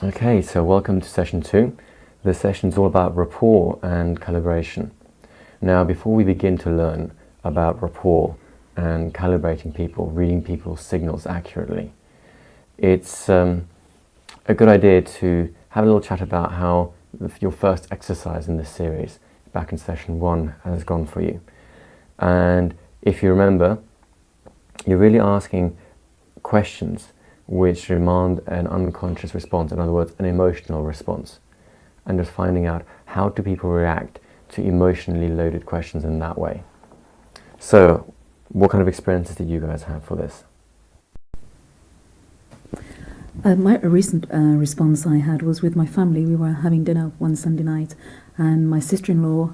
Okay, so welcome to session 2. This session is all about rapport and calibration. Now, before we begin to learn about rapport and calibrating people, reading people's signals accurately, it's a good idea to have a little chat about how your first exercise in this series, back in session 1, has gone for you. And if you remember, you're really asking questions which demand an unconscious response, in other words, an emotional response, and just finding out how do people react to emotionally loaded questions in that way. So, what kind of experiences did you guys have for this? A recent response I had was with my family. We were having dinner one Sunday night, and my sister-in-law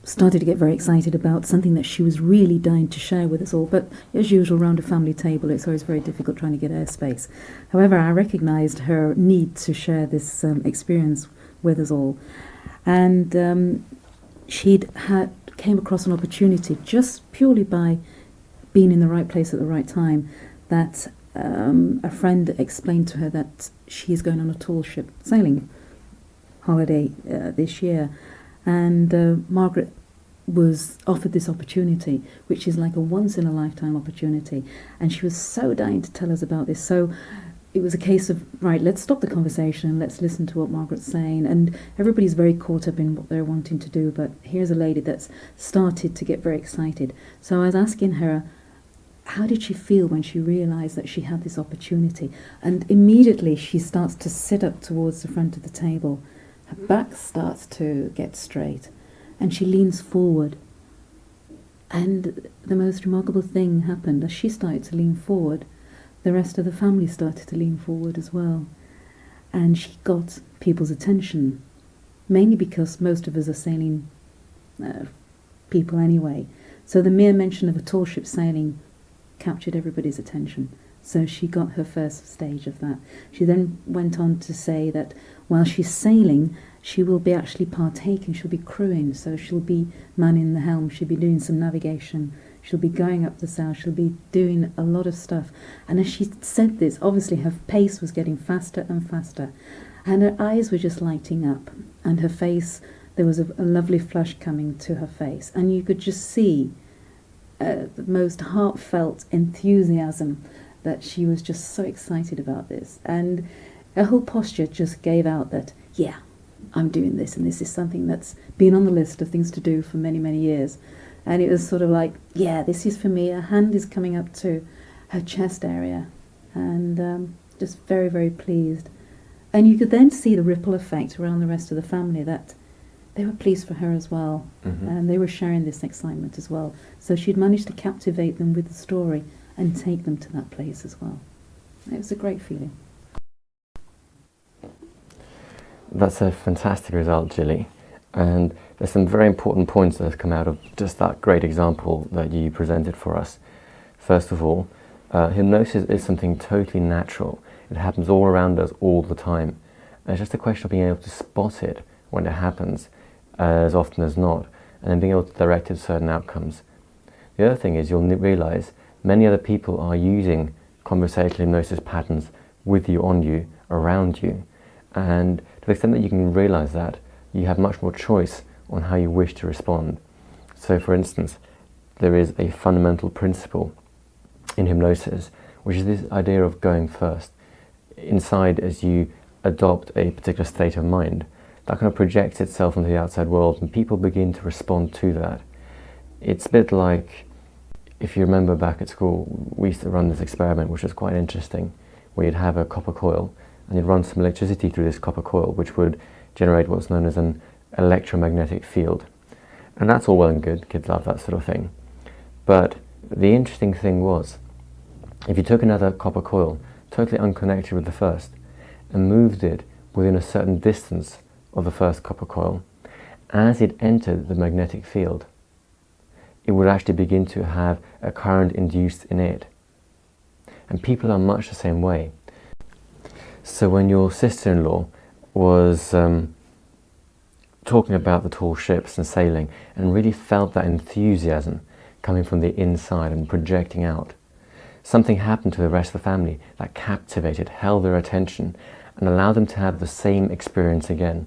started to get very excited about something that she was really dying to share with us all. But as usual, around a family table, it's always very difficult trying to get airspace. However, I recognised her need to share this experience with us all. And she'd came across an opportunity just purely by being in the right place at the right time, that a friend explained to her that she's going on a tall ship sailing holiday this year. And Margaret was offered this opportunity, which is like a once-in-a-lifetime opportunity. And she was so dying to tell us about this. So it was a case of, right, let's stop the conversation and let's listen to what Margaret's saying. And everybody's very caught up in what they're wanting to do. But here's a lady that's started to get very excited. So I was asking her, how did she feel when she realised that she had this opportunity? And immediately she starts to sit up towards the front of the table. Her back starts to get straight, and she leans forward. And the most remarkable thing happened. As she started to lean forward, the rest of the family started to lean forward as well. And she got people's attention, mainly because most of us are sailing people anyway. So the mere mention of a tall ship sailing captured everybody's attention. So she got her first stage of that. She then went on to say that while she's sailing, she will be actually partaking, she'll be crewing, so she'll be manning the helm, she'll be doing some navigation, she'll be going up the sail, she'll be doing a lot of stuff. And as she said this, obviously her pace was getting faster and faster, and her eyes were just lighting up, and her face, there was a lovely flush coming to her face, and you could just see the most heartfelt enthusiasm that she was just so excited about this. And her whole posture just gave out that, yeah, I'm doing this, and this is something that's been on the list of things to do for many, many years. And it was sort of like, yeah, this is for me. Her hand is coming up to her chest area, and just very, very pleased. And you could then see the ripple effect around the rest of the family, that they were pleased for her as well, and they were sharing this excitement as well. So she'd managed to captivate them with the story and take them to that place as well. It was a great feeling. That's a fantastic result, Gilly. And there's some very important points that have come out of just that great example that you presented for us. First of all, hypnosis is something totally natural. It happens all around us all the time. And it's just a question of being able to spot it when it happens, as often as not, and then being able to direct it to certain outcomes. The other thing is you'll realise many other people are using conversational hypnosis patterns with you, on you, around you. And to the extent that you can realise that, you have much more choice on how you wish to respond. So for instance, there is a fundamental principle in hypnosis, which is this idea of going first. Inside, as you adopt a particular state of mind, that kind of projects itself into the outside world, and people begin to respond to that. It's a bit like, if you remember back at school, we used to run this experiment, which was quite interesting, where you'd have a copper coil, and you'd run some electricity through this copper coil, which would generate what's known as an electromagnetic field. And that's all well and good, kids love that sort of thing. But the interesting thing was, if you took another copper coil, totally unconnected with the first, and moved it within a certain distance of the first copper coil, as it entered the magnetic field, it would actually begin to have a current induced in it. And people are much the same way. So when your sister-in-law was talking about the tall ships and sailing, and really felt that enthusiasm coming from the inside and projecting out, something happened to the rest of the family that captivated, held their attention, and allowed them to have the same experience again.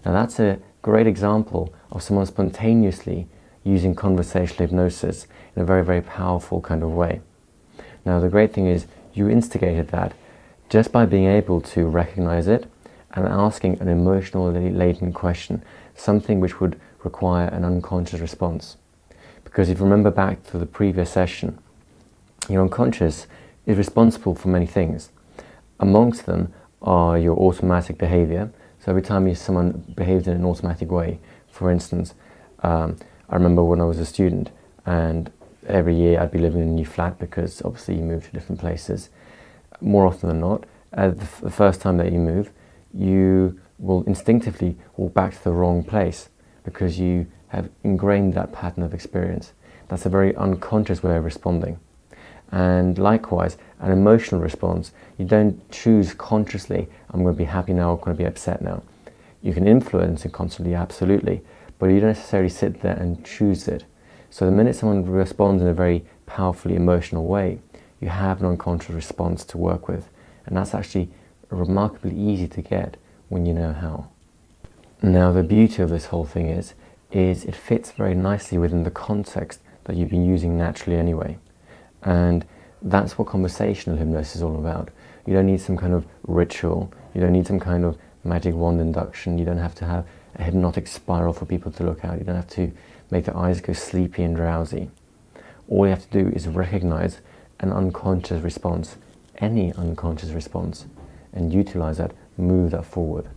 Now that's a great example of someone spontaneously using conversational hypnosis in a very, very powerful kind of way. Now the great thing is you instigated that just by being able to recognize it and asking an emotionally laden question, something which would require an unconscious response. Because if you remember back to the previous session, your unconscious is responsible for many things. Amongst them are your automatic behavior. So every time someone behaves in an automatic way, for instance, I remember when I was a student and every year I'd be living in a new flat because obviously you move to different places. More often than not, the first time that you move, you will instinctively walk back to the wrong place because you have ingrained that pattern of experience. That's a very unconscious way of responding. And likewise, an emotional response, you don't choose consciously, I'm going to be happy now, I'm going to be upset now. You can influence it constantly, absolutely, but you don't necessarily sit there and choose it. So the minute someone responds in a very powerfully emotional way, you have an unconscious response to work with. And that's actually remarkably easy to get when you know how. Now the beauty of this whole thing is it fits very nicely within the context that you've been using naturally anyway. And that's what conversational hypnosis is all about. You don't need some kind of ritual, you don't need some kind of magic wand induction, you don't have to have a hypnotic spiral for people to look at, you don't have to make their eyes go sleepy and drowsy. All you have to do is recognize an unconscious response, any unconscious response, and utilize that, move that forward.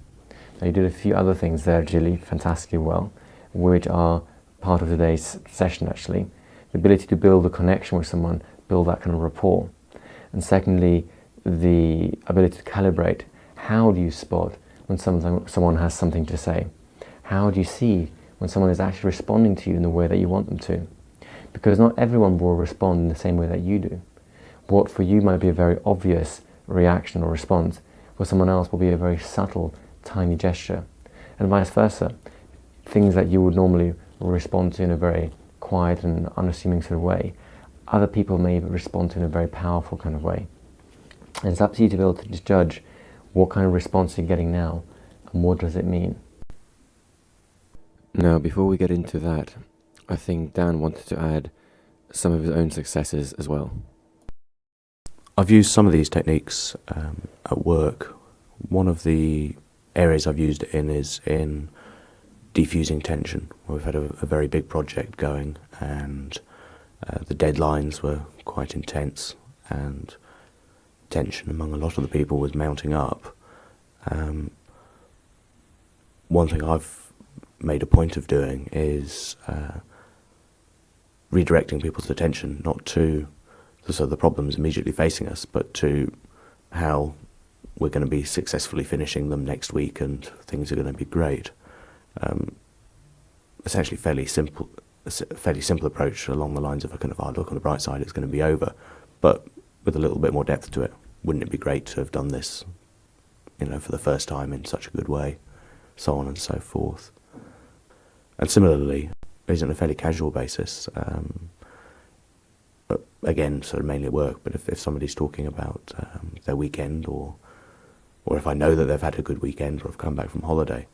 Now you did a few other things there, Jilly, fantastically well, which are part of today's session actually. The ability to build a connection with someone, build that kind of rapport. And secondly, the ability to calibrate. How do you spot when someone has something to say? How do you see when someone is actually responding to you in the way that you want them to? Because not everyone will respond in the same way that you do. What for you might be a very obvious reaction or response, for someone else will be a very subtle, tiny gesture. And vice versa. Things that you would normally respond to in a very quiet and unassuming sort of way, other people may respond to in a very powerful kind of way. And it's up to you to be able to judge what kind of response you're getting now and what does it mean. Now, before we get into that, I think Dan wanted to add some of his own successes as well. I've used some of these techniques at work. One of the areas I've used it in is in defusing tension. We've had a very big project going and the deadlines were quite intense and tension among a lot of the people was mounting up. One thing I've made a point of doing is redirecting people's attention not to the problems immediately facing us, but to how we're going to be successfully finishing them next week and things are going to be great. Essentially fairly simple approach along the lines of a kind of, look on the bright side, it's going to be over, but with a little bit more depth to it. Wouldn't it be great to have done this, for the first time in such a good way, so on and so forth. And similarly, it's on a fairly casual basis, but again, sort of mainly at work, but if somebody's talking about their weekend or if I know that they've had a good weekend or have come back from holiday,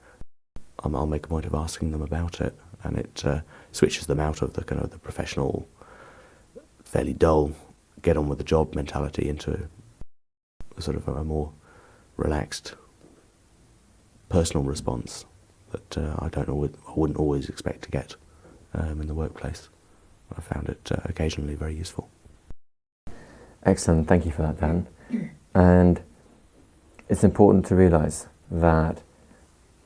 I'll make a point of asking them about it, and it switches them out of the kind of the professional, fairly dull, get on with the job mentality into a sort of a more relaxed, personal response that I wouldn't always expect to get in the workplace. I found it occasionally very useful. Excellent, thank you for that, Dan. And it's important to realise that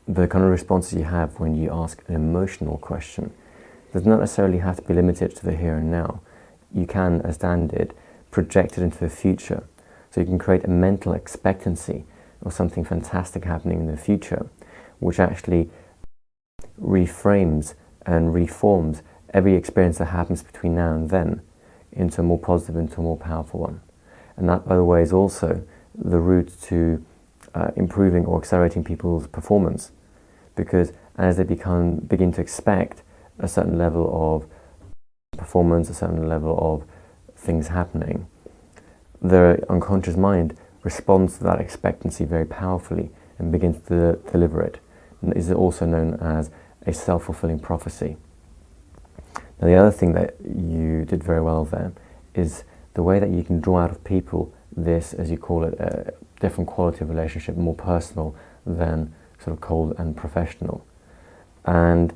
the kind of responses you have when you ask an emotional question does not necessarily have to be limited to the here and now. You can, as Dan did, project it into the future. So you can create a mental expectancy of something fantastic happening in the future, which actually reframes and reforms every experience that happens between now and then into a more positive, into a more powerful one. And that, by the way, is also the route to improving or accelerating people's performance, because as they begin to expect a certain level of performance, a certain level of things happening, the unconscious mind responds to that expectancy very powerfully and begins to deliver it. And is also known as a self-fulfilling prophecy. Now, the other thing that you did very well there is the way that you can draw out of people this, as you call it, a different quality of relationship, more personal than sort of cold and professional. And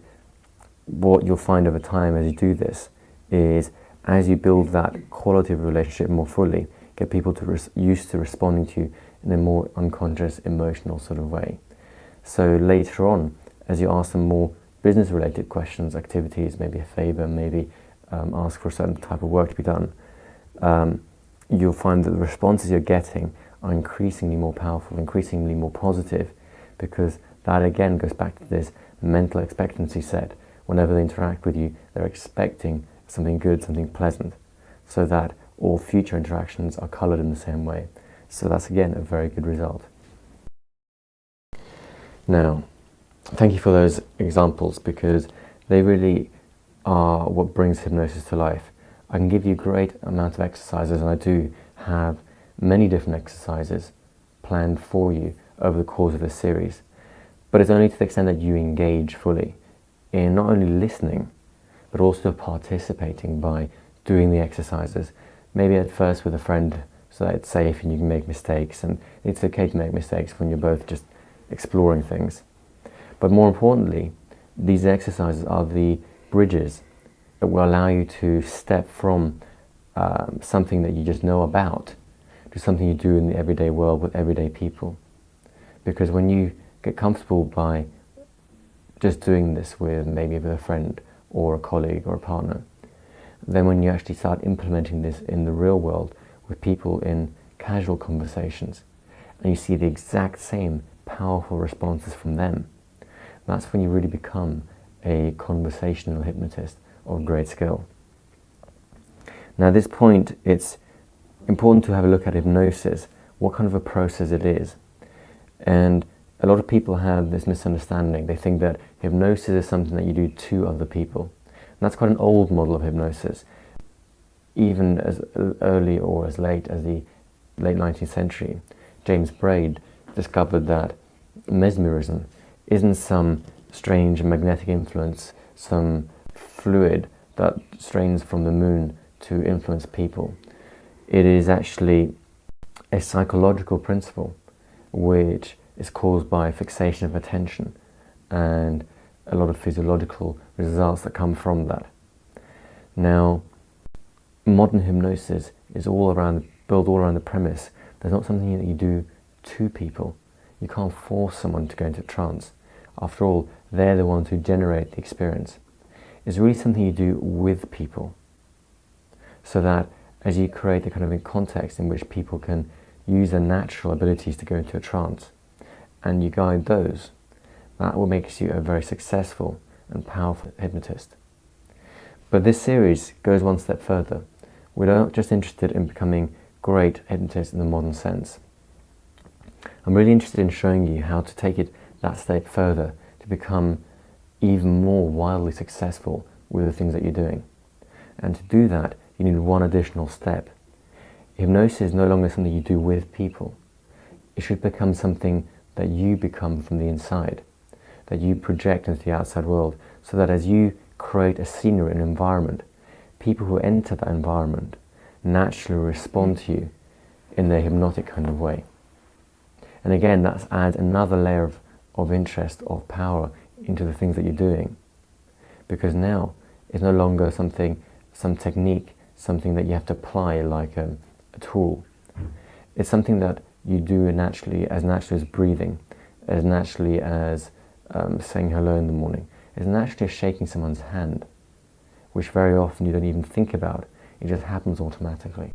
what you'll find over time as you do this is, as you build that quality of relationship more fully, get people to used to responding to you in a more unconscious, emotional sort of way. So later on, as you ask them more business-related questions, activities, maybe a favor, maybe ask for a certain type of work to be done, you'll find that the responses you're getting are increasingly more powerful, increasingly more positive, because that again goes back to this mental expectancy set. Whenever they interact with you, they're expecting something good, something pleasant, so that all future interactions are coloured in the same way. So that's again a very good result. Now, thank you for those examples, because they really are what brings hypnosis to life. I can give you a great amount of exercises, and I do have many different exercises planned for you over the course of this series, but it's only to the extent that you engage fully in not only listening, but also participating by doing the exercises, maybe at first with a friend, so that it's safe and you can make mistakes, and it's okay to make mistakes when you're both just exploring things. But more importantly, these exercises are the bridges that will allow you to step from something that you just know about to something you do in the everyday world with everyday people. Because when you get comfortable by just doing this with maybe with a friend or a colleague or a partner, then when you actually start implementing this in the real world with people in casual conversations, and you see the exact same powerful responses from them, that's when you really become a conversational hypnotist of great skill. Now at this point, it's important to have a look at hypnosis, what kind of a process it is. And a lot of people have this misunderstanding. They think that hypnosis is something that you do to other people. And that's quite an old model of hypnosis. Even as early or as late as the late 19th century, James Braid discovered that mesmerism isn't some strange magnetic influence, some fluid that strains from the moon to influence people. It is actually a psychological principle which is caused by fixation of attention and a lot of physiological results that come from that. Now, modern hypnosis is built all around the premise there's not something that you do to people. You can't force someone to go into trance. After all, they're the ones who generate the experience. It's really something you do with people, so that as you create a kind of a context in which people can use their natural abilities to go into a trance, and you guide those, that will make you a very successful and powerful hypnotist. But this series goes one step further. We're not just interested in becoming great hypnotists in the modern sense. I'm really interested in showing you how to take it that step further to become even more wildly successful with the things that you're doing. And to do that, you need one additional step. Hypnosis is no longer something you do with people. It should become something that you become from the inside, that you project into the outside world, so that as you create a scenery, an environment, people who enter that environment naturally respond to you in their hypnotic kind of way. And again, that adds another layer of interest, of power into the things that you're doing. Because now it's no longer some technique, something that you have to apply like a tool. It's something that you do naturally as breathing, as naturally as saying hello in the morning, as naturally as shaking someone's hand, which very often you don't even think about. It just happens automatically.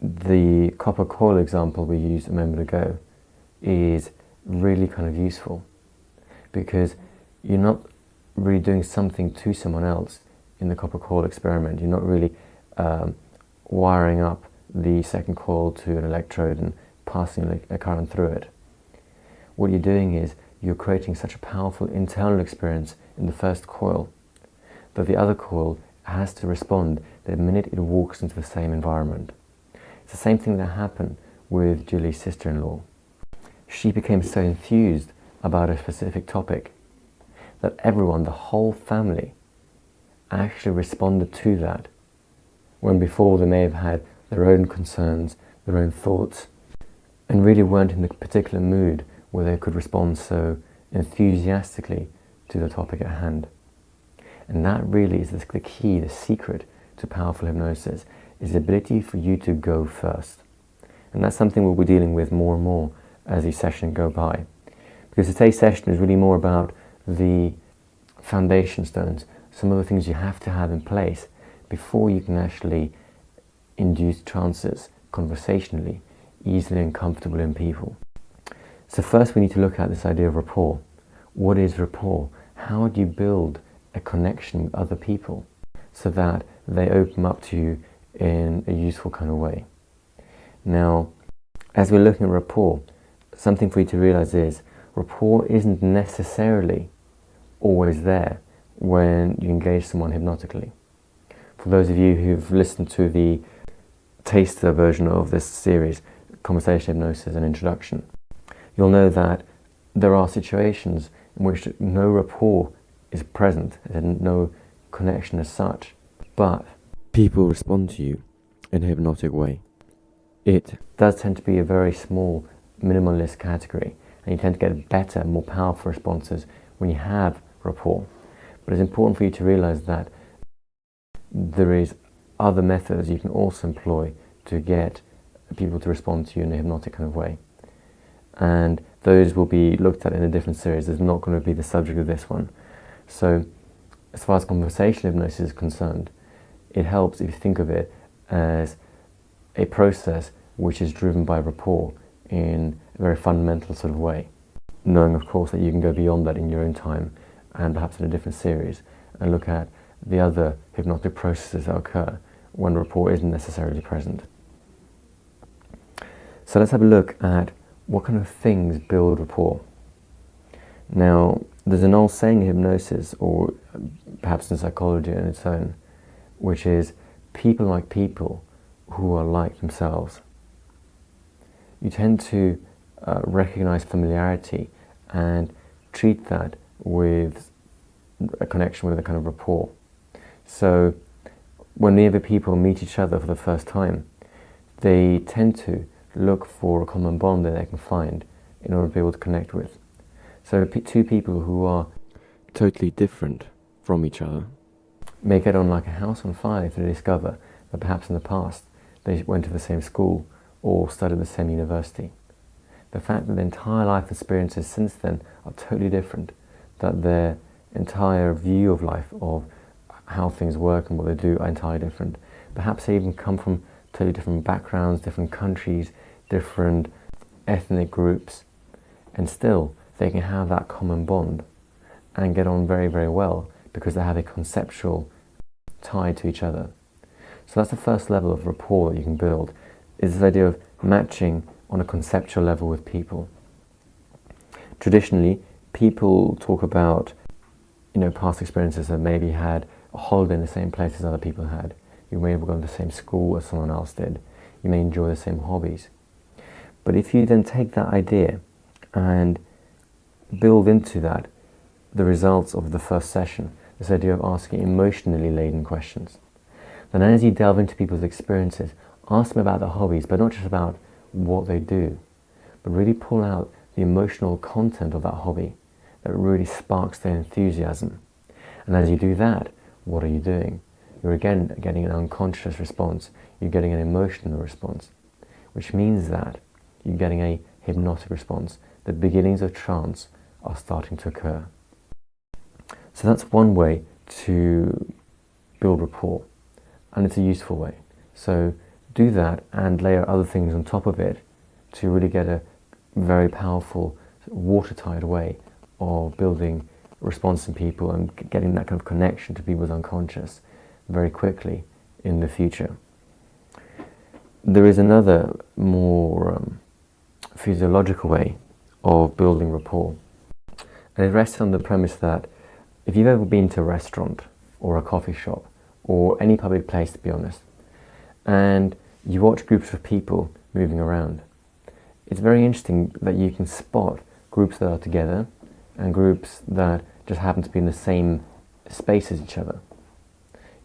The copper coil example we used a moment ago is really kind of useful, because you're not really doing something to someone else in the copper coil experiment. You're not really wiring up the second coil to an electrode and passing a current through it. What you're doing is you're creating such a powerful internal experience in the first coil that the other coil has to respond the minute it walks into the same environment. It's the same thing that happened with Julie's sister-in-law. She became so enthused about a specific topic that everyone, the whole family, actually responded to that, when before they may have had their own concerns, their own thoughts, and really weren't in the particular mood where they could respond so enthusiastically to the topic at hand. And that really is the key, the secret to powerful hypnosis, is the ability for you to go first. And that's something we'll be dealing with more and more as each session go by. Because today's session is really more about the foundation stones, some of the things you have to have in place before you can actually induce trances conversationally, easily and comfortably in people. So first we need to look at this idea of rapport. What is rapport? How do you build a connection with other people so that they open up to you in a useful kind of way? Now, as we're looking at rapport, something for you to realize is rapport isn't necessarily always there when you engage someone hypnotically. For those of you who've listened to the taster version of this series, Conversational Hypnosis and Introduction, you'll know that there are situations in which no rapport is present and no connection as such, but people respond to you in a hypnotic way. It does tend to be a very small, minimalist category, and you tend to get better, more powerful responses when you have rapport. But it's important for you to realize that there is other methods you can also employ to get people to respond to you in a hypnotic kind of way. And those will be looked at in a different series. It's not going to be the subject of this one. So as far as conversational hypnosis is concerned, it helps if you think of it as a process which is driven by rapport in a very fundamental sort of way, knowing of course that you can go beyond that in your own time and perhaps in a different series and look at the other hypnotic processes that occur when rapport isn't necessarily present. So let's have a look at what kind of things build rapport. Now, there's an old saying in hypnosis, or perhaps in psychology on its own, which is people like people who are like themselves. You tend to recognize familiarity and treat that with a connection with a kind of rapport. So whenever people meet each other for the first time, they tend to look for a common bond that they can find in order to be able to connect with. So two people who are totally different from each other may get on like a house on fire if they discover that perhaps in the past they went to the same school or studied at the same university. The fact that their entire life experiences since then are totally different, that their entire view of life, of how things work and what they do, are entirely different. Perhaps they even come from totally different backgrounds, different countries, different ethnic groups, and still they can have that common bond and get on very, very well because they have a conceptual tie to each other. So that's the first level of rapport that you can build, is this idea of matching on a conceptual level with people. Traditionally, people talk about, past experiences that maybe had a holiday in the same place as other people had. You may have gone to the same school as someone else did. You may enjoy the same hobbies. But if you then take that idea and build into that the results of the first session, this idea of asking emotionally laden questions, then as you delve into people's experiences, ask them about their hobbies, but not just about what they do, but really pull out the emotional content of that hobby that really sparks their enthusiasm. And as you do that, what are you doing? You're again getting an unconscious response. You're getting an emotional response, which means that you're getting a hypnotic response. The beginnings of trance are starting to occur. So that's one way to build rapport, and it's a useful way. So do that and layer other things on top of it to really get a very powerful, watertight way of building response in people and getting that kind of connection to people's unconscious very quickly in the future. There is another more physiological way of building rapport, and it rests on the premise that if you've ever been to a restaurant or a coffee shop or any public place, to be honest, and You watch groups of people moving around. It's very interesting that you can spot groups that are together and groups that just happen to be in the same space as each other.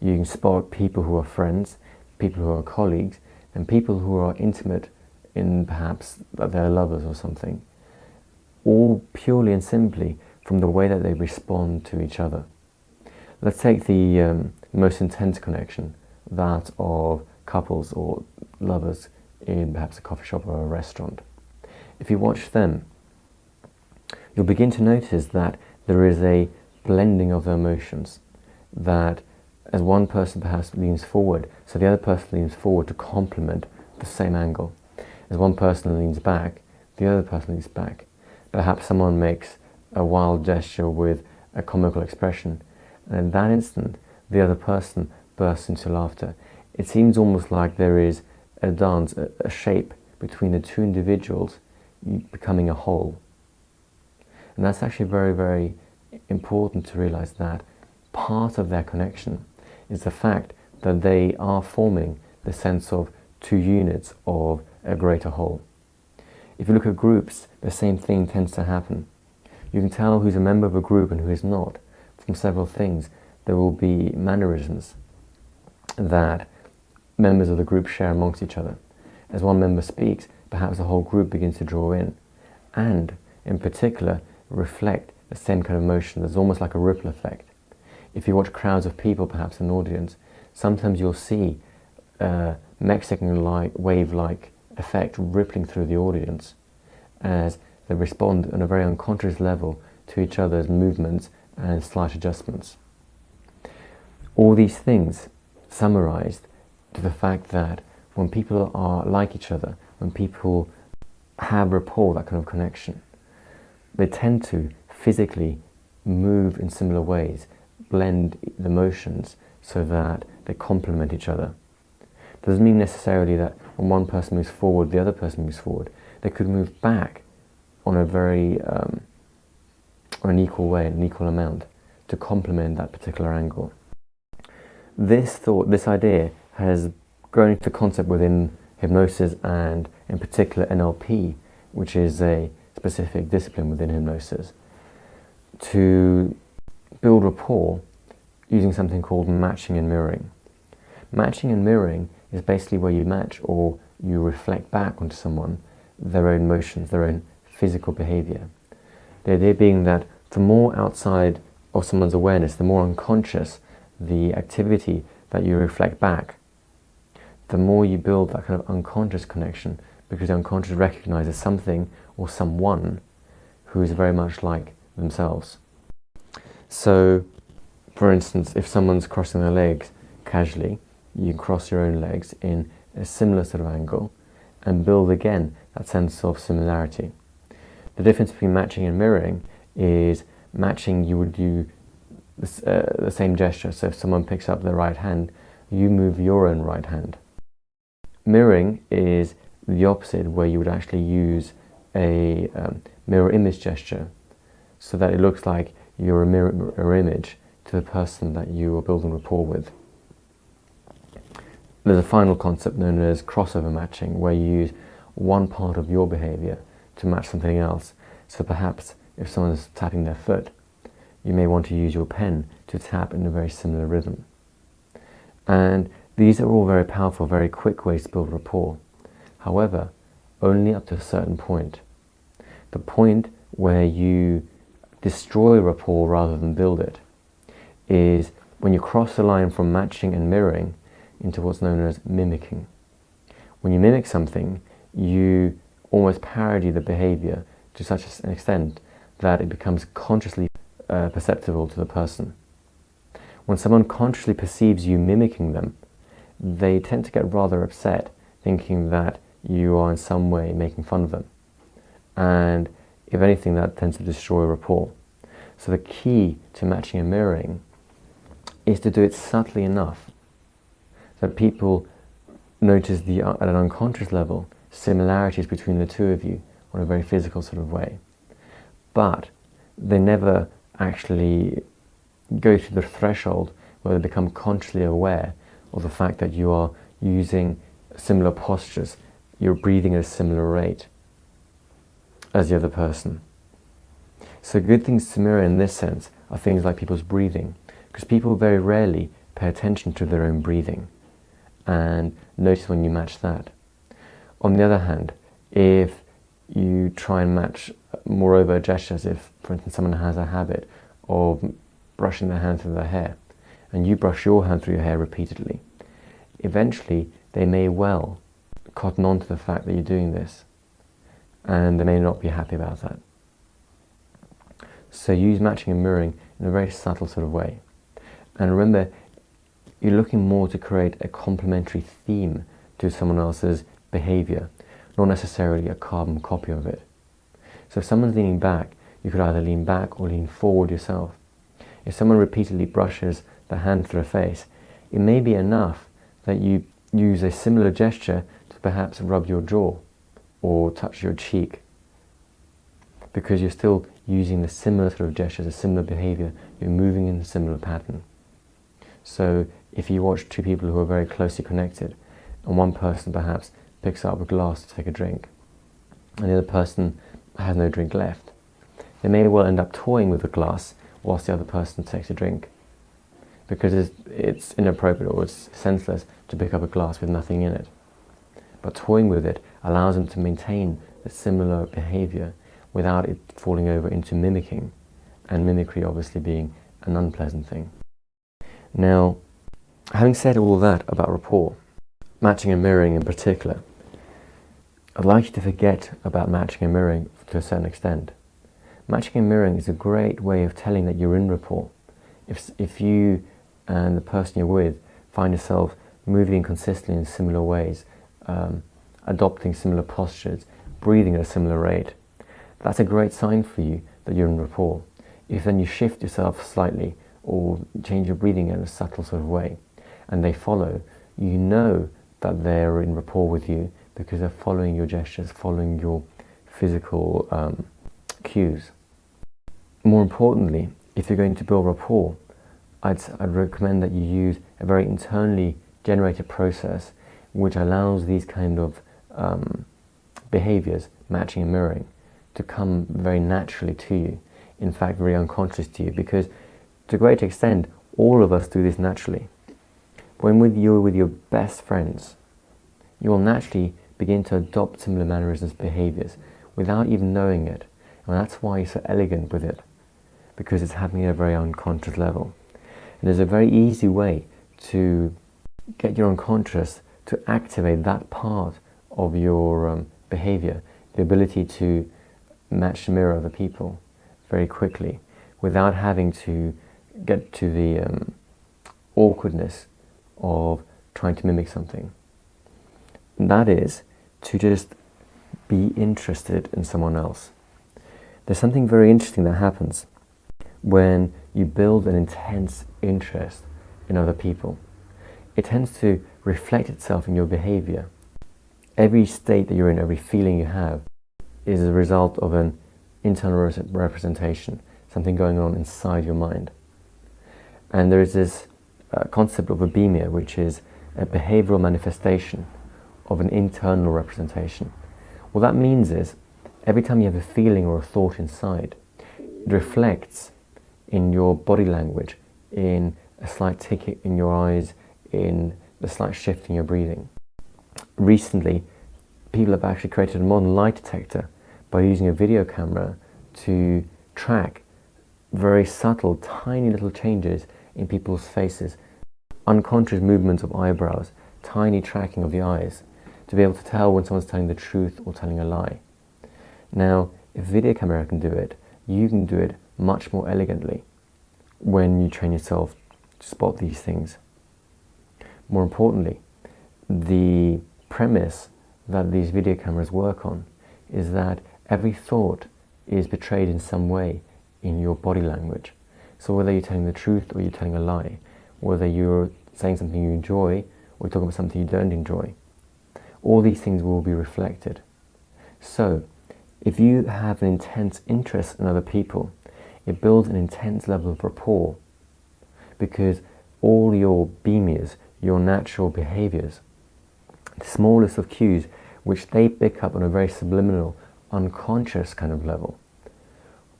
You can spot people who are friends, people who are colleagues, and people who are intimate in perhaps that they're lovers or something, all purely and simply from the way that they respond to each other. Let's take the most intense connection, that of couples or lovers in perhaps a coffee shop or a restaurant. If you watch them, you'll begin to notice that there is a blending of the emotions, that as one person perhaps leans forward, so the other person leans forward to complement the same angle. As one person leans back, the other person leans back. Perhaps someone makes a wild gesture with a comical expression, and in that instant, the other person bursts into laughter. It seems almost like there is a dance, a shape between the two individuals becoming a whole. And that's actually very, very important to realize that part of their connection is the fact that they are forming the sense of two units of a greater whole. If you look at groups, the same thing tends to happen. You can tell who's a member of a group and who is not from several things. There will be mannerisms that members of the group share amongst each other. As one member speaks, perhaps the whole group begins to draw in, and in particular reflect the same kind of emotion. There's almost like a ripple effect. If you watch crowds of people, perhaps in an audience, sometimes you'll see a Mexican wave-like effect rippling through the audience as they respond on a very unconscious level to each other's movements and slight adjustments. All these things summarized to the fact that when people are like each other, when people have rapport, that kind of connection, they tend to physically move in similar ways, blend the motions so that they complement each other. Doesn't mean necessarily that when one person moves forward, the other person moves forward. They could move back on a very on an equal way, an equal amount, to complement that particular angle. This thought, this idea, has grown into concept within hypnosis and in particular NLP, which is a specific discipline within hypnosis, to build rapport using something called matching and mirroring. Matching and mirroring is basically where you match or you reflect back onto someone their own motions, their own physical behavior. The idea being that the more outside of someone's awareness, the more unconscious the activity that you reflect back, the more you build that kind of unconscious connection, because the unconscious recognizes something or someone who is very much like themselves. So, for instance, if someone's crossing their legs casually, you cross your own legs in a similar sort of angle and build again that sense of similarity. The difference between matching and mirroring is matching, you would do the same gesture. So if someone picks up their right hand, you move your own right hand. Mirroring is the opposite, where you would actually use a mirror image gesture so that it looks like you're a mirror image to the person that you are building rapport with. There's a final concept known as crossover matching, where you use one part of your behavior to match something else. So perhaps if someone's tapping their foot, you may want to use your pen to tap in a very similar rhythm. And these are all very powerful, very quick ways to build rapport. However, only up to a certain point. The point where you destroy rapport rather than build it is when you cross the line from matching and mirroring into what's known as mimicking. When you mimic something, you almost parody the behavior to such an extent that it becomes consciously perceptible to the person. When someone consciously perceives you mimicking them, they tend to get rather upset, thinking that you are in some way making fun of them. And if anything, that tends to destroy rapport. So the key to matching and mirroring is to do it subtly enough that people notice at an unconscious level similarities between the two of you on a very physical sort of way. But they never actually go through the threshold where they become consciously aware of the fact that you are using similar postures, you're breathing at a similar rate as the other person. So good things to mirror in this sense are things like people's breathing, because people very rarely pay attention to their own breathing and notice when you match that. On the other hand, if you try and match moreover gestures, if for instance someone has a habit of brushing their hand through their hair and you brush your hand through your hair repeatedly, eventually they may well cotton on to the fact that you're doing this and they may not be happy about that. So use matching and mirroring in a very subtle sort of way. And remember, you're looking more to create a complementary theme to someone else's behavior, not necessarily a carbon copy of it. So if someone's leaning back, you could either lean back or lean forward yourself. If someone repeatedly brushes their hand through a face, it may be enough that you use a similar gesture to perhaps rub your jaw or touch your cheek, because you're still using the similar sort of gestures, a similar behavior, you're moving in a similar pattern. So if you watch two people who are very closely connected, and one person perhaps picks up a glass to take a drink, and the other person has no drink left, they may well end up toying with the glass whilst the other person takes a drink, because it's inappropriate or it's senseless to pick up a glass with nothing in it. But toying with it allows them to maintain a similar behavior without it falling over into mimicking, and mimicry obviously being an unpleasant thing. Now, having said all that about rapport, matching and mirroring in particular, I'd like you to forget about matching and mirroring to a certain extent. Matching and mirroring is a great way of telling that you're in rapport. If you and the person you're with find yourself moving consistently in similar ways, adopting similar postures, breathing at a similar rate, that's a great sign for you that you're in rapport. If then you shift yourself slightly or change your breathing in a subtle sort of way, and they follow, you know that they're in rapport with you because they're following your gestures, following your physical cues. More importantly, if you're going to build rapport, I'd recommend that you use a very internally generated process which allows these kind of behaviors, matching and mirroring, to come very naturally to you, in fact very unconscious to you, because to a great extent all of us do this naturally. When you're with your best friends, you will naturally begin to adopt similar mannerisms, behaviors, without even knowing it. And that's why you're so elegant with it, because it's happening at a very unconscious level. And there's a very easy way to get your unconscious to activate that part of your behavior, the ability to match and mirror other people very quickly, without having to get to the awkwardness of trying to mimic something. And that is to just be interested in someone else. There's something very interesting that happens when you build an intense interest in other people. It tends to reflect itself in your behavior. Every state that you're in, every feeling you have, is a result of an internal representation, something going on inside your mind. And there is this concept of abemia, which is a behavioral manifestation of an internal representation. What that means is, every time you have a feeling or a thought inside, it reflects in your body language, in a slight tick in your eyes, in the slight shift in your breathing. Recently, people have actually created a modern lie detector by using a video camera to track very subtle, tiny little changes in people's faces, unconscious movements of eyebrows, tiny tracking of the eyes, to be able to tell when someone's telling the truth or telling a lie. Now, if a video camera can do it, you can do it much more elegantly when you train yourself to spot these things. More importantly, the premise that these video cameras work on is that every thought is betrayed in some way in your body language. So whether you're telling the truth or you're telling a lie, whether you're saying something you enjoy or you're talking about something you don't enjoy, all these things will be reflected. So if you have an intense interest in other people, it builds an intense level of rapport, because all your bemias, your natural behaviors, the smallest of cues, which they pick up on a very subliminal, unconscious kind of level.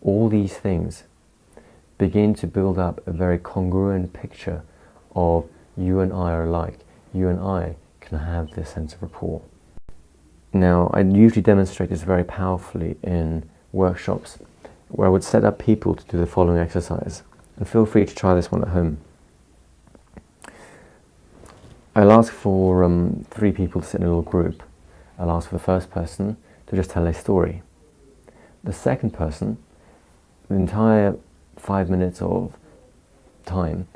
All these things begin to build up a very congruent picture of you and I are alike. You and I can have this sense of rapport. Now, I usually demonstrate this very powerfully in workshops, where I would set up people to do the following exercise. And feel free to try this one at home. I'll ask for 3 people to sit in a little group. I'll ask for the first person to just tell a story. The second person, the entire 5 minutes of time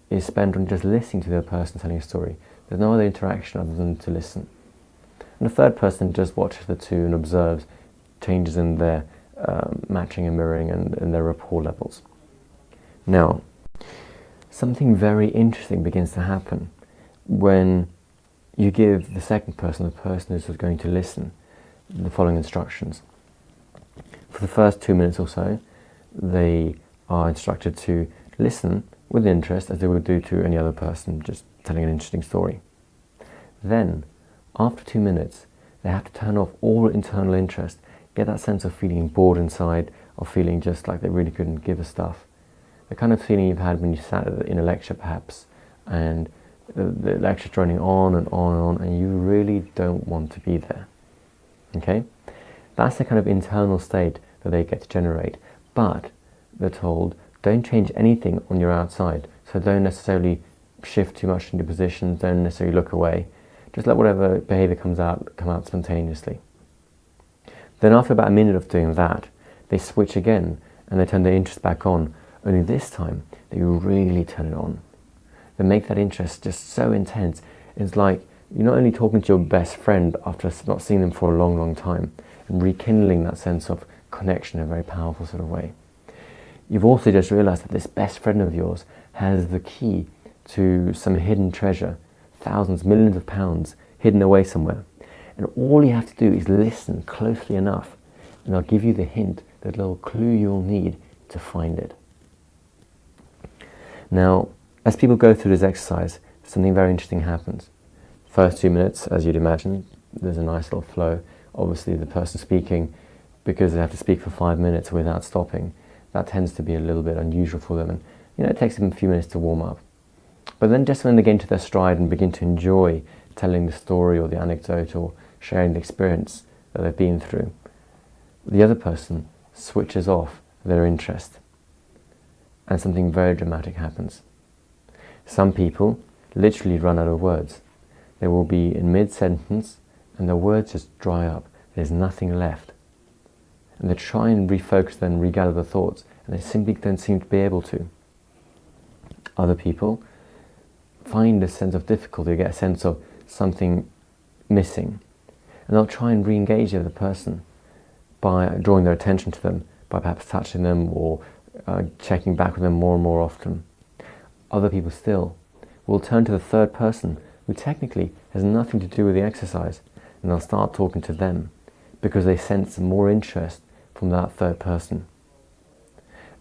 is spent on just listening to the other person telling a story. There's no other interaction other than to listen. And the third person just watches the two and observes changes in their matching and mirroring and their rapport levels. Now, something very interesting begins to happen when you give the second person, the person who's going to listen, the following instructions. For the first 2 minutes or so, they are instructed to listen with interest, as they would do to any other person just telling an interesting story. Then, after 2 minutes, they have to turn off all internal interest, get that sense of feeling bored inside, of feeling just like they really couldn't give a stuff. The kind of feeling you've had when you sat in a lecture perhaps, and the lecture's running on and on and on, and you really don't want to be there. Okay? That's the kind of internal state that they get to generate. But they're told, don't change anything on your outside. So don't necessarily shift too much into positions, don't necessarily look away. Just let whatever behavior come out spontaneously. Then after about a minute of doing that, they switch again and they turn their interest back on. Only this time, they really turn it on. They make that interest just so intense. It's like you're not only talking to your best friend after not seeing them for a long, long time, and rekindling that sense of connection in a very powerful sort of way. You've also just realized that this best friend of yours has the key to some hidden treasure, thousands, millions of pounds hidden away somewhere. And all you have to do is listen closely enough, and they'll give you the hint, the little clue you'll need to find it. Now, as people go through this exercise, something very interesting happens. First 2 minutes, as you'd imagine, there's a nice little flow. Obviously, the person speaking, because they have to speak for 5 minutes without stopping, that tends to be a little bit unusual for them, and it takes them a few minutes to warm up. But then just when they get into their stride and begin to enjoy telling the story or the anecdote or sharing the experience that they've been through, the other person switches off their interest, and something very dramatic happens. Some people literally run out of words. They will be in mid-sentence and their words just dry up. There's nothing left. And they try and refocus and regather the thoughts, and they simply don't seem to be able to. Other people find a sense of difficulty, get a sense of something missing, and they'll try and re-engage the other person by drawing their attention to them, by perhaps touching them or checking back with them more and more often. Other people still will turn to the third person, who technically has nothing to do with the exercise, and they'll start talking to them because they sense more interest from that third person.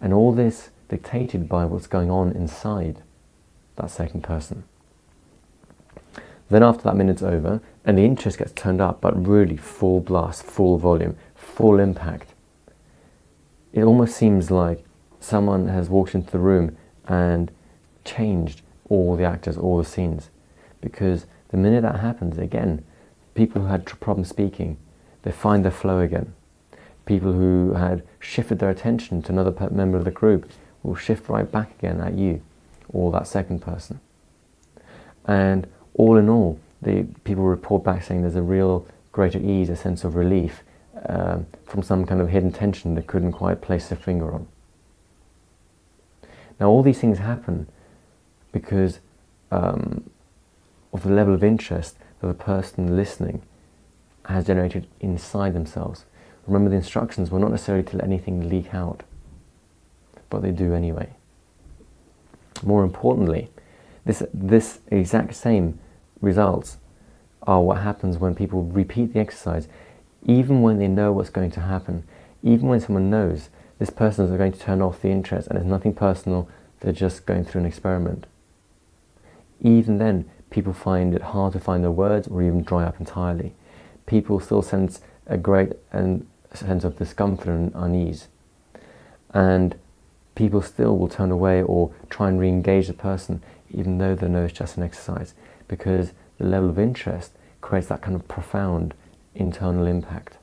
And all this dictated by what's going on inside that second person. Then after that minute's over, and the interest gets turned up, but really full blast, full volume, full impact, it almost seems like someone has walked into the room and changed all the actors, all the scenes. Because the minute that happens, again, people who had problems speaking, they find their flow again. People who had shifted their attention to another member of the group will shift right back again at you, or that second person. And all in all, people report back saying there's a real greater ease, a sense of relief from some kind of hidden tension they couldn't quite place their finger on. Now all these things happen because of the level of interest that the person listening has generated inside themselves. Remember, the instructions were not necessarily to let anything leak out, but they do anyway. More importantly, this exact same results are what happens when people repeat the exercise, even when they know what's going to happen, even when someone knows this person is going to turn off the interest and it's nothing personal, they're just going through an experiment. Even then, People find it hard to find their words or even dry up entirely. People still sense a great sense of discomfort and unease. And people still will turn away or try and re-engage the person even though they know it's just an exercise, because the level of interest creates that kind of profound internal impact.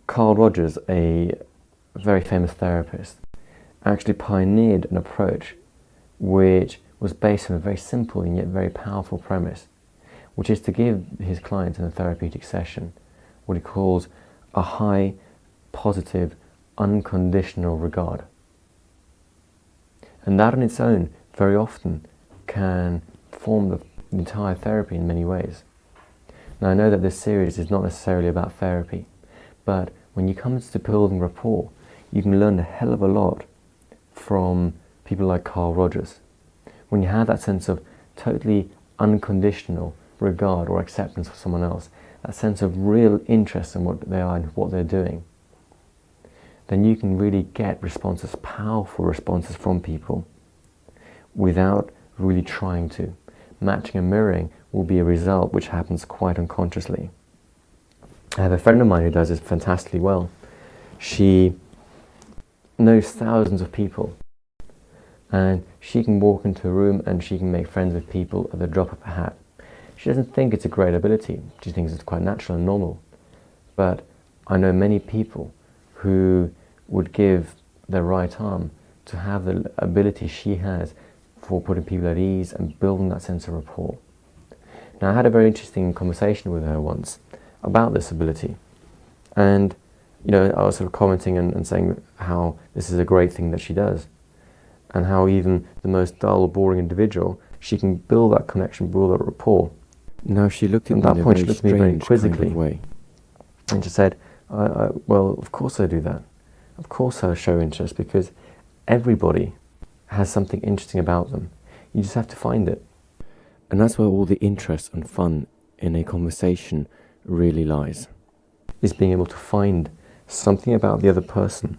Carl Rogers, a very famous therapist, actually pioneered an approach which was based on a very simple and yet very powerful premise, which is to give his clients in a therapeutic session what he calls a high, positive, unconditional regard. And that on its own very often can form the entire therapy in many ways. Now, I know that this series is not necessarily about therapy, but when you come to building rapport, you can learn a hell of a lot from people like Carl Rogers. When you have that sense of totally unconditional regard or acceptance for someone else, that sense of real interest in what they are and what they're doing, then you can really get responses, powerful responses from people without really trying to. Matching and mirroring will be a result which happens quite unconsciously. I have a friend of mine who does this fantastically well. She knows thousands of people, and she can walk into a room and she can make friends with people at the drop of a hat. She doesn't think it's a great ability. She thinks it's quite natural and normal. But I know many people who would give their right arm to have the ability she has for putting people at ease and building that sense of rapport. Now, I had a very interesting conversation with her once about this ability, and I was sort of commenting and saying how this is a great thing that she does, and how even the most dull, boring individual, she can build that connection, build that rapport. Now she looked at that point, she looked at me very quizzically, way. and she said, well, of course I do that. Of course I show interest, because everybody has something interesting about them. You just have to find it. And that's where all the interest and fun in a conversation really lies. Is being able to find something about the other person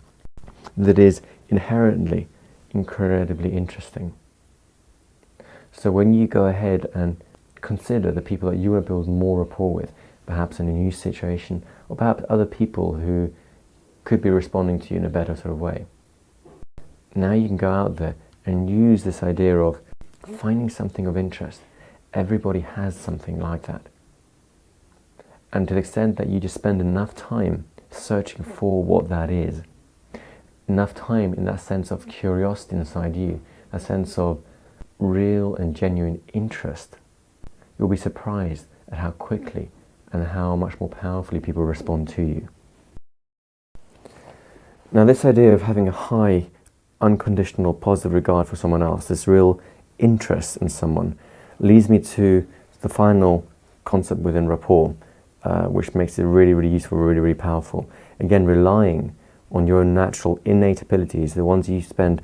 that is inherently incredibly interesting. So when you go ahead and consider the people that you want to build more rapport with, perhaps in a new situation, or perhaps other people who could be responding to you in a better sort of way, now you can go out there and use this idea of finding something of interest. Everybody has something like that. And to the extent that you just spend enough time searching for what that is, enough time in that sense of curiosity inside you, a sense of real and genuine interest, you'll be surprised at how quickly and how much more powerfully people respond to you. Now, this idea of having a high, unconditional, positive regard for someone else, this real interest in someone, leads me to the final concept within rapport, which makes it really, really useful, really, really powerful. Again, relying on your natural, innate abilities, the ones you spend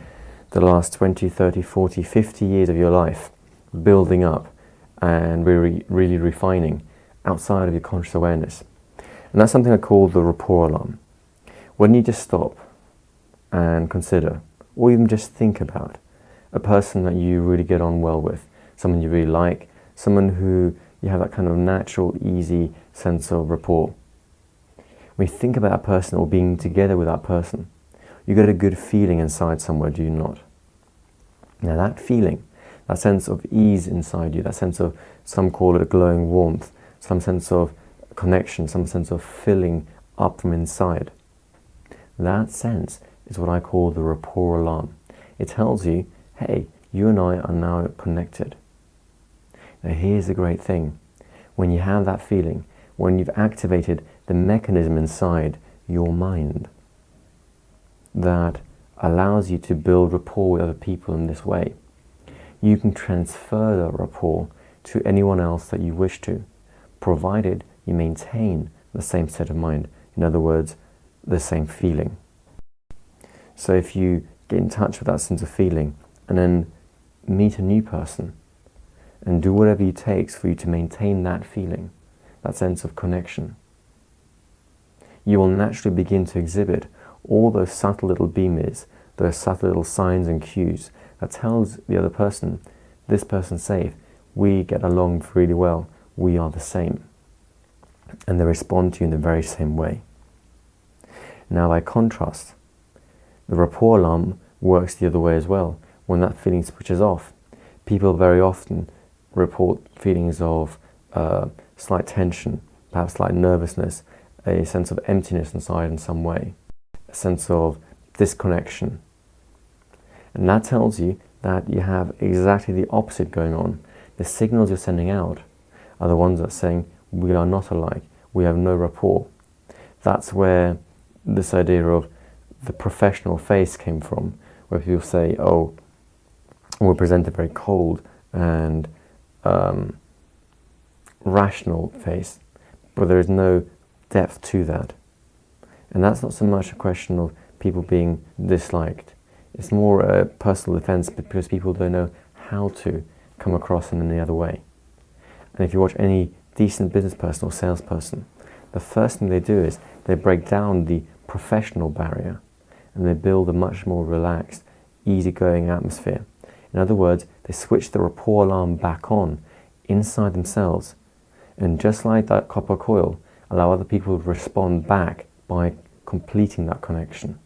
the last 20, 30, 40, 50 years of your life building up and really, really refining outside of your conscious awareness. And that's something I call the rapport alarm. When you just stop and consider, or even just think about a person that you really get on well with, someone you really like, someone who you have that kind of natural, easy sense of rapport. When you think about that person or being together with that person, you get a good feeling inside somewhere, do you not? Now that feeling, that sense of ease inside you, that sense of, some call it a glowing warmth, some sense of connection, some sense of filling up from inside, that sense is what I call the rapport alarm. It tells you, hey, you and I are now connected. Now here's the great thing. When you have that feeling, when you've activated the mechanism inside your mind that allows you to build rapport with other people in this way, you can transfer that rapport to anyone else that you wish to, provided you maintain the same state of mind. In other words, the same feeling. So if you get in touch with that sense of feeling and then meet a new person and do whatever it takes for you to maintain that feeling, that sense of connection, you will naturally begin to exhibit all those subtle little beamers, those subtle little signs and cues that tells the other person, this person's safe, we get along really well, we are the same. And they respond to you in the very same way. Now, by contrast, the rapport alarm works the other way as well. When that feeling switches off, people very often report feelings of slight tension, perhaps slight nervousness, a sense of emptiness inside in some way, a sense of disconnection. And that tells you that you have exactly the opposite going on. The signals you're sending out are the ones that are saying, we are not alike, we have no rapport. That's where this idea of the professional face came from, where people say, oh, we're presented very cold and rational face, but there is no depth to that. And that's not so much a question of people being disliked. It's more a personal defense because people don't know how to come across in any other way. And if you watch any decent business person or salesperson, the first thing they do is they break down the professional barrier and they build a much more relaxed, easygoing atmosphere. In other words, they switch the rapport alarm back on inside themselves, and just like that copper coil, allow other people to respond back by completing that connection.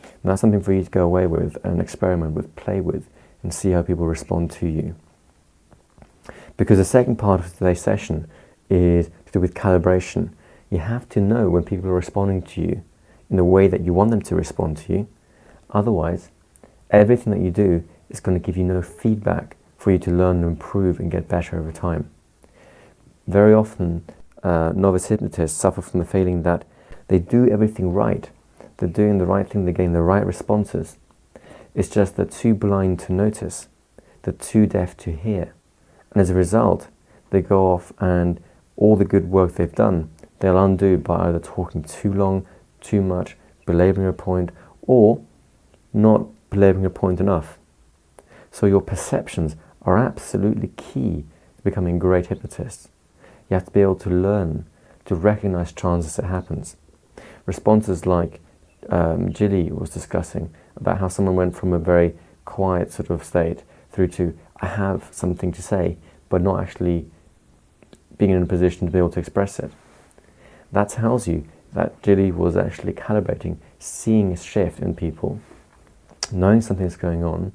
And that's something for you to go away with and experiment with, play with, and see how people respond to you. Because the second part of today's session is to do with calibration. You have to know when people are responding to you in the way that you want them to respond to you. Otherwise, everything that you do is going to give you no feedback for you to learn and improve and get better over time. Very often, novice hypnotists suffer from the feeling that they do everything right. They're doing the right thing, they're getting the right responses. It's just they're too blind to notice. They're too deaf to hear. And as a result, they go off and all the good work they've done, they'll undo by either talking too long, too much, belaboring a point, or not belaboring a point enough. So your perceptions are absolutely key to becoming great hypnotists. You have to be able to learn to recognize trance as it happens. Responses like Jilly was discussing about how someone went from a very quiet sort of state through to I have something to say, but not actually being in a position to be able to express it. That tells you that Jilly was actually calibrating, seeing a shift in people, knowing something's going on,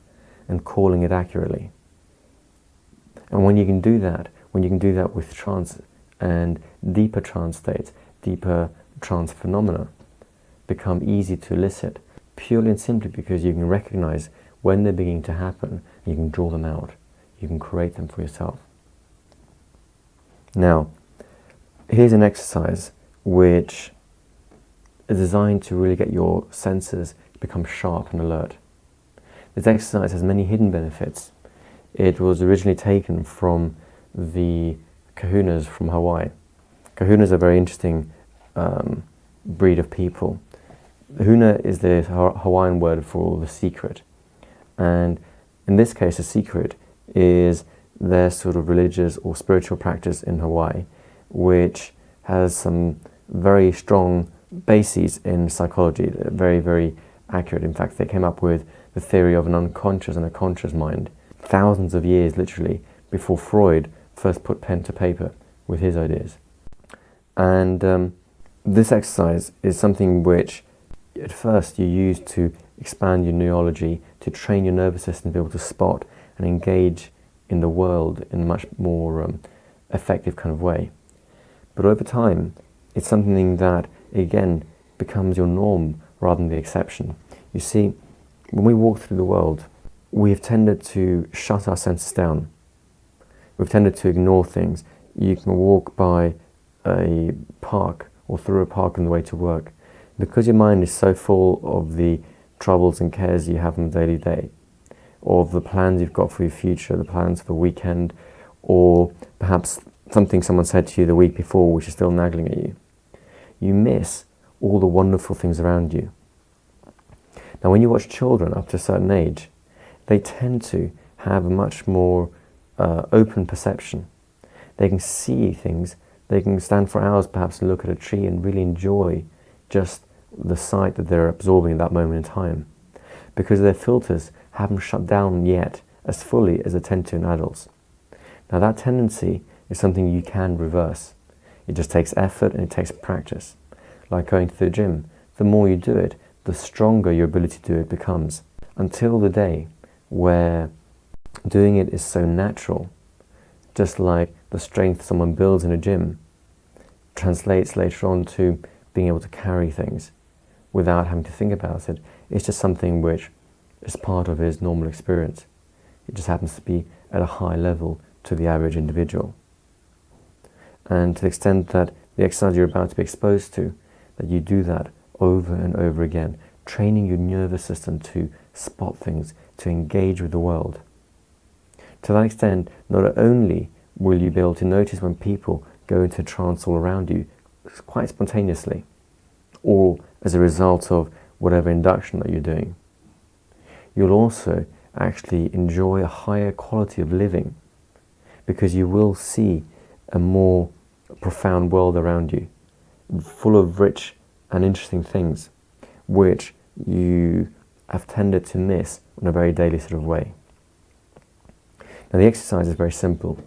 and calling it accurately. And when you can do that with trance and deeper trance states, deeper trance phenomena become easy to elicit, purely and simply because you can recognize when they're beginning to happen, you can draw them out, you can create them for yourself. Now, here's an exercise which is designed to really get your senses to become sharp and alert. This exercise has many hidden benefits. It was originally taken from the kahunas from Hawaii. Kahunas are a very interesting breed of people. Huna is the Hawaiian word for the secret. And in this case, the secret is their sort of religious or spiritual practice in Hawaii, which has some very strong bases in psychology, very, very accurate. In fact, they came up with the theory of an unconscious and a conscious mind thousands of years, literally, before Freud first put pen to paper with his ideas. And this exercise is something which at first you use to expand your neurology, to train your nervous system to be able to spot and engage in the world in a much more effective kind of way. But over time, it's something that, again, becomes your norm rather than the exception. You see, when we walk through the world, we have tended to shut our senses down. We've tended to ignore things. You can walk by a park or through a park on the way to work. Because your mind is so full of the troubles and cares you have on the daily day, or of the plans you've got for your future, the plans for the weekend, or perhaps something someone said to you the week before which is still nagging at you, you miss all the wonderful things around you. Now, when you watch children up to a certain age, they tend to have a much more open perception. They can see things, they can stand for hours perhaps and look at a tree and really enjoy just the sight that they're absorbing at that moment in time, because their filters haven't shut down yet as fully as they tend to in adults. Now that tendency is something you can reverse. It just takes effort and it takes practice. Like going to the gym, the more you do it, the stronger your ability to do it becomes, until the day where doing it is so natural, just like the strength someone builds in a gym translates later on to being able to carry things without having to think about it. It's just something which is part of his normal experience. It just happens to be at a high level to the average individual. And to the extent that the exercise you're about to be exposed to, that you do that over and over again, training your nervous system to spot things, to engage with the world. To that extent, not only will you be able to notice when people go into trance all around you quite spontaneously, or as a result of whatever induction that you're doing, you'll also actually enjoy a higher quality of living, because you will see a more profound world around you, full of rich and interesting things, which you have tended to miss in a very daily sort of way. Now the exercise is very simple.